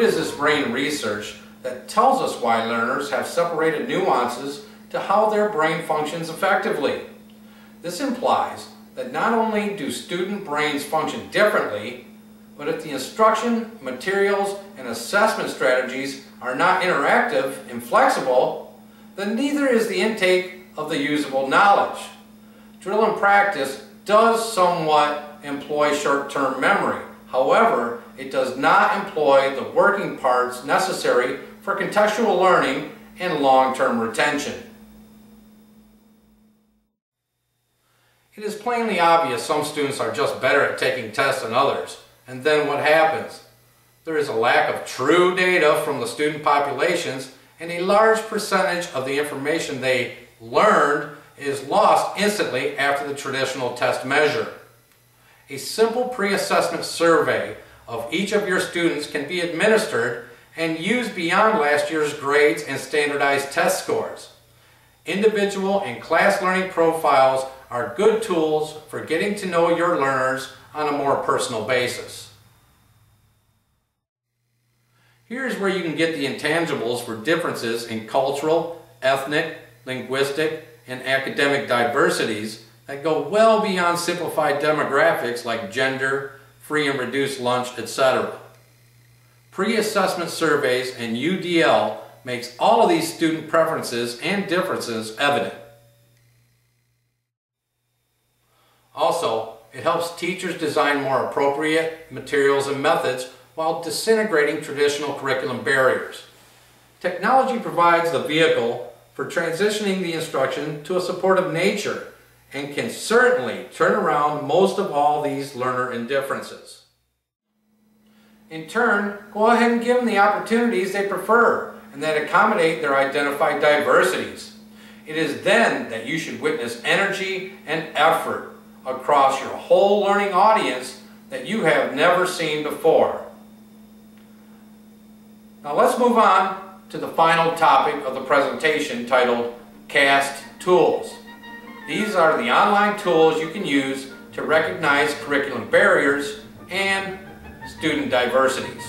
It is this brain research that tells us why learners have separated nuances to how their brain functions effectively. This implies that not only do student brains function differently, but if the instruction, materials, and assessment strategies are not interactive and flexible, then neither is the intake of the usable knowledge. Drill and practice does somewhat employ short-term memory. However, it does not employ the working parts necessary for contextual learning and long-term retention. It is plainly obvious some students are just better at taking tests than others. And then what happens? There is a lack of true data from the student populations, and a large percentage of the information they learned is lost instantly after the traditional test measure. A simple pre-assessment survey of each of your students can be administered and used beyond last year's grades and standardized test scores. Individual and class learning profiles are good tools for getting to know your learners on a more personal basis. Here's where you can get the intangibles for differences in cultural, ethnic, linguistic, and academic diversities that go well beyond simplified demographics like gender, free and reduced lunch, etc. Pre-assessment surveys and UDL makes all of these student preferences and differences evident. Also, it helps teachers design more appropriate materials and methods while disintegrating traditional curriculum barriers. Technology provides the vehicle for transitioning the instruction to a supportive nature and can certainly turn around most of all these learner indifferences. In turn, go ahead and give them the opportunities they prefer and that accommodate their identified diversities. It is then that you should witness energy and effort across your whole learning audience that you have never seen before. Now let's move on to the final topic of the presentation titled CAST Tools. These are the online tools you can use to recognize curriculum barriers and student diversities.